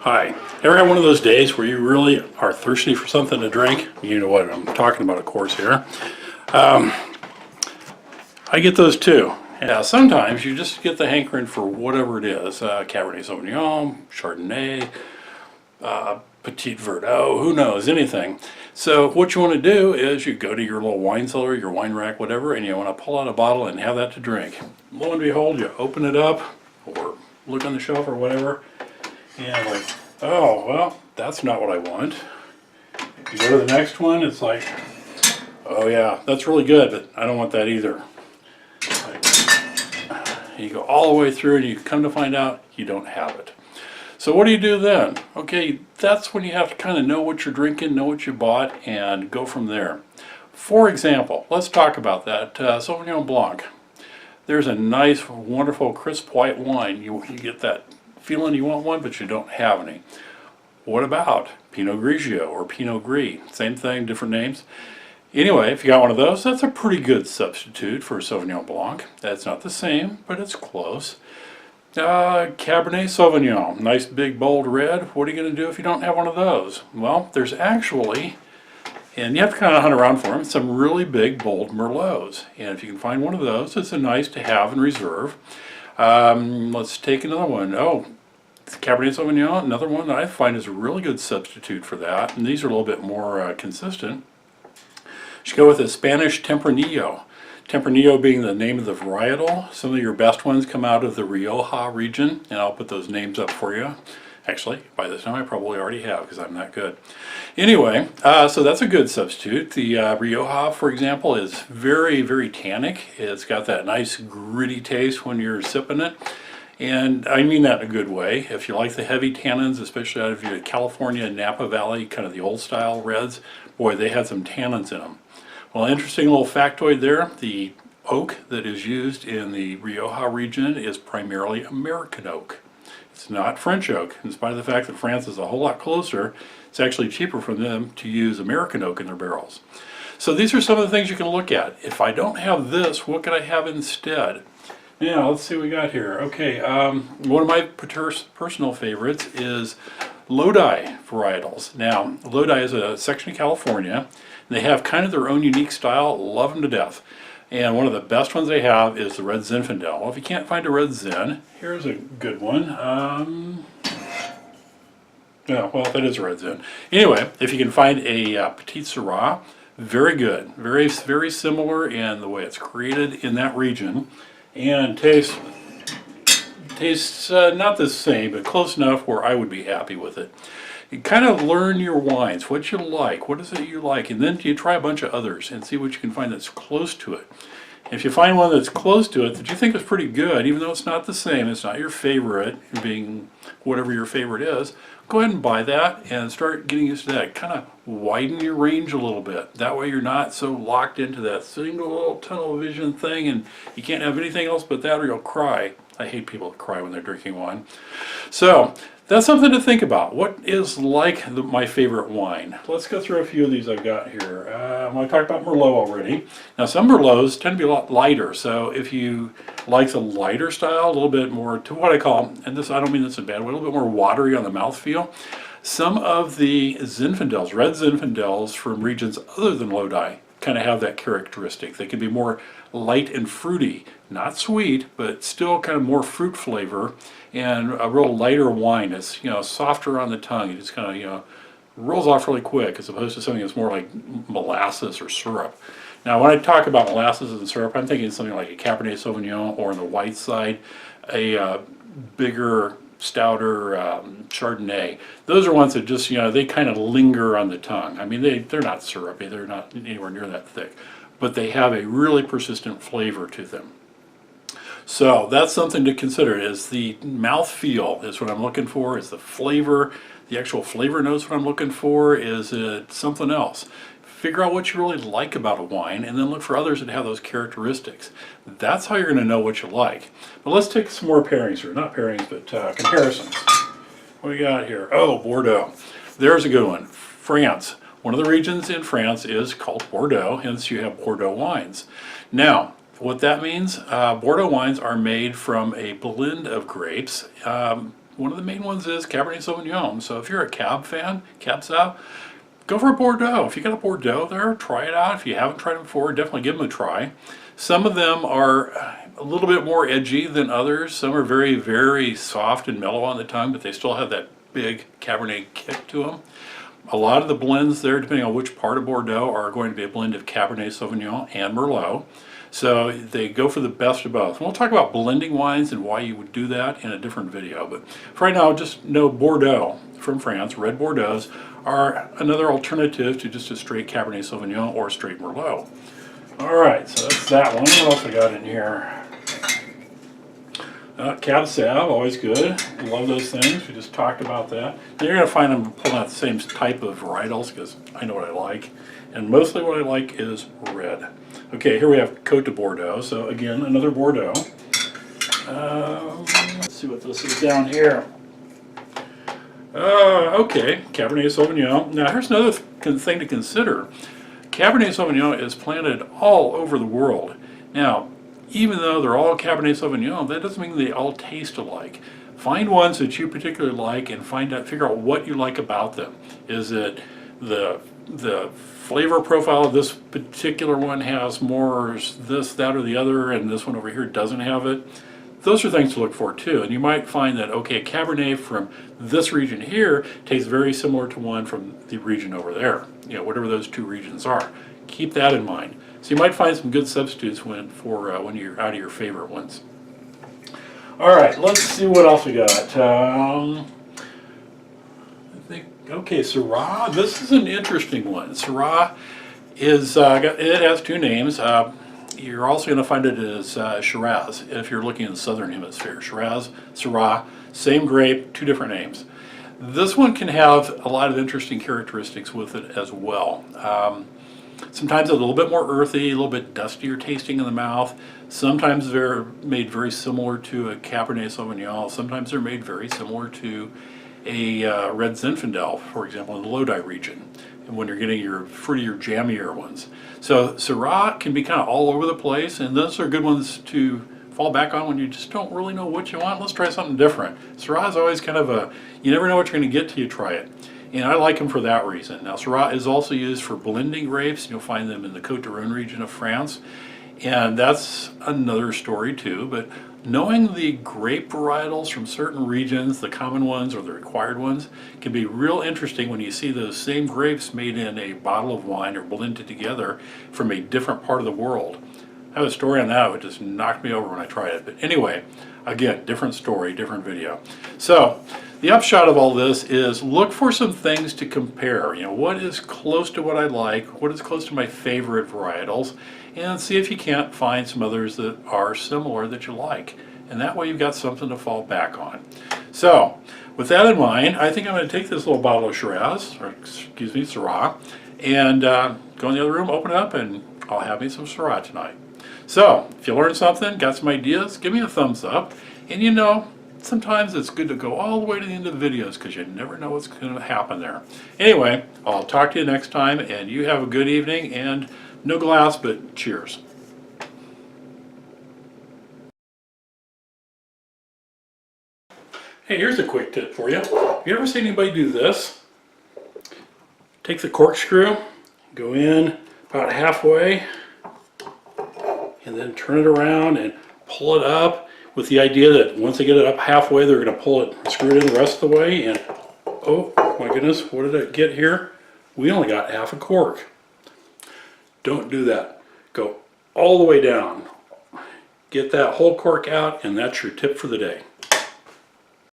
Hi. Ever have one of those days where you really are thirsty for something to drink? You know what I'm talking about, of course, here. I get those too. Yeah, sometimes you just get the hankering for whatever it is. Cabernet Sauvignon, Chardonnay, Petit Verdot, who knows, anything. So what you want to do is you go to your little wine cellar, your wine rack, whatever, and you want to pull out a bottle and have that to drink. Lo and behold, you open it up or look on the shelf or whatever, and like, oh, well, that's not what I want. You go to the next one, it's like, oh yeah, that's really good, but I don't want that either. Like, you go all the way through and you come to find out you don't have it. So what do you do then? Okay, that's when you have to kind of know what you're drinking, know what you bought, and go from there. For example, let's talk about that Sauvignon Blanc. There's a nice, wonderful, crisp white wine. You get that feeling you want one, but you don't have any. What about Pinot Grigio or Pinot Gris? Same thing, different names. Anyway, if you got one of those, that's a pretty good substitute for Sauvignon Blanc. That's not the same, but it's close. Cabernet Sauvignon, nice big bold red. What are you going to do if you don't have one of those? Well, there's actually, and you have to kind of hunt around for them, some really big bold Merlots. And if you can find one of those, it's a nice to have and reserve. Let's take another one. Oh, Cabernet Sauvignon, another one that I find is a really good substitute for that. And these are a little bit more consistent. You should go with a Spanish Tempranillo. Tempranillo being the name of the varietal. Some of your best ones come out of the Rioja region, and I'll put those names up for you. Actually, by this time I probably already have because I'm that good. Anyway, so that's a good substitute. The Rioja, for example, is very, very tannic. It's got that nice gritty taste when you're sipping it. And I mean that in a good way. If you like the heavy tannins, especially out of your California Napa Valley, kind of the old style reds, boy, they had some tannins in them. Well, interesting little factoid there. The oak that is used in the Rioja region is primarily American oak. It's not French oak. In spite of the fact that France is a whole lot closer, it's actually cheaper for them to use American oak in their barrels. So these are some of the things you can look at. If I don't have this, what could I have instead? Now, let's see what we got here. Okay, one of my personal favorites is Lodi varietals. Now, Lodi is a section of California. They have kind of their own unique style. Love them to death. And one of the best ones they have is the Red Zinfandel. Well, if you can't find a Red Zin, here's a good one. Yeah, well, that is a Red Zin. Anyway, if you can find a Petit Syrah, very good. Very, very similar in the way it's created in that region. And tastes not the same, but close enough where I would be happy with it. You kind of learn your wines, what you like, what is it you like, and then you try a bunch of others and see what you can find that's close to it. If you find one that's close to it that you think is pretty good, even though it's not the same, it's not your favorite, being whatever your favorite is, go ahead and buy that and start getting used to that. Kind of widen your range a little bit. That way you're not so locked into that single little tunnel vision thing and you can't have anything else but that or you'll cry. I hate people that cry when they're drinking wine. So that's something to think about. What is like my favorite wine? Let's go through a few of these I've got here. I talked about Merlot already. Now some Merlots tend to be a lot lighter, so if you like the lighter style, a little bit more to what I call, and this I don't mean this in a bad way, a little bit more watery on the mouthfeel. Some of the Zinfandels, red Zinfandels from regions other than Lodi, kind of have that characteristic. They can be more light and fruity, not sweet, but still kind of more fruit flavor, and a real lighter wine. It's softer on the tongue. It just kind of rolls off really quick, as opposed to something that's more like molasses or syrup. Now, when I talk about molasses and syrup, I'm thinking something like a Cabernet Sauvignon, or on the white side, a bigger, stouter Chardonnay. Those are ones that just they kind of linger on the tongue. I mean, they're not syrupy. They're not anywhere near that thick, but they have a really persistent flavor to them. So that's something to consider. Is the mouthfeel is what I'm looking for. Is the flavor, the actual flavor notes what I'm looking for? Is it something else? Figure out what you really like about a wine and then look for others that have those characteristics. That's how you're going to know what you like. But let's take some more pairings here. Not pairings, but comparisons. What do we got here? Oh, Bordeaux. There's a good one. France. One of the regions in France is called Bordeaux, hence you have Bordeaux wines. Now, what that means, Bordeaux wines are made from a blend of grapes. one of the main ones is Cabernet Sauvignon. So if you're a Cab fan, Cab Sav, go for a Bordeaux. If you got a Bordeaux there, try it out. If you haven't tried them before, definitely give them a try. Some of them are a little bit more edgy than others. Some are very, very soft and mellow on the tongue, but they still have that big Cabernet kick to them. A lot of the blends there, depending on which part of Bordeaux, are going to be a blend of Cabernet Sauvignon and Merlot. So they go for the best of both. And we'll talk about blending wines and why you would do that in a different video. But for right now, just know Bordeaux from France, red Bordeaux's, are another alternative to just a straight Cabernet Sauvignon or straight Merlot. All right, so that's that one. What else I got in here? Cab Sav, always good. Love those things. We just talked about that. And you're going to find them pulling out the same type of varietals because I know what I like. And mostly what I like is red. Okay, here we have Côte de Bordeaux. So again, another Bordeaux. Let's see what this is down here. Okay, Cabernet Sauvignon. Now here's another thing to consider. Cabernet Sauvignon is planted all over the world. Now, even though they're all Cabernet Sauvignon, that doesn't mean they all taste alike. Find ones that you particularly like and figure out what you like about them. Is it the flavor profile of this particular one has more this, that, or the other, and this one over here doesn't have it? Those are things to look for too. And you might find that, okay, a Cabernet from this region here tastes very similar to one from the region over there. You know, whatever those two regions are. Keep that in mind. So you might find some good substitutes when you're out of your favorite ones. All right, let's see what else we got. I think, okay, Syrah. This is an interesting one. Syrah is, it has two names. You're also going to find it as Shiraz if you're looking in the southern hemisphere. Shiraz, Syrah, same grape, two different names. This one can have a lot of interesting characteristics with it as well. Sometimes a little bit more earthy, a little bit dustier tasting in the mouth. Sometimes they're made very similar to a Cabernet Sauvignon. Sometimes they're made very similar to a red Zinfandel, for example, in the Lodi region, and when you're getting your fruitier, jammier ones. So Syrah can be kind of all over the place, and those are good ones to fall back on when you just don't really know what you want. Let's try something different. Syrah is always kind of you never know what you're going to get till you try it. And I like them for that reason. Now, Syrah is also used for blending grapes. You'll find them in the Côte d'Aron region of France. And that's another story too. But knowing the grape varietals from certain regions, the common ones or the required ones, can be real interesting when you see those same grapes made in a bottle of wine or blended together from a different part of the world. I have a story on that. It just knocked me over when I tried it. But anyway, again, different story, different video. So the upshot of all this is look for some things to compare. You know, what is close to what I like, what is close to my favorite varietals, and see if you can't find some others that are similar that you like. And that way you've got something to fall back on. So with that in mind, I think I'm going to take this little bottle of Shiraz, or excuse me, Syrah, and go in the other room, open it up, and I'll have me some Syrah tonight. So, if you learned something, got some ideas, give me a thumbs up. And you know, sometimes it's good to go all the way to the end of the videos because you never know what's going to happen there. Anyway, I'll talk to you next time, and you have a good evening, and no glass, but cheers. Hey, here's a quick tip for you. Have you ever seen anybody do this? Take the corkscrew, go in about halfway, and then turn it around and pull it up with the idea that once they get it up halfway, they're going to pull it, screw it in the rest of the way, and oh my goodness, what did I get here? We only got half a cork. Don't do that. Go all the way down. Get that whole cork out, and that's your tip for the day.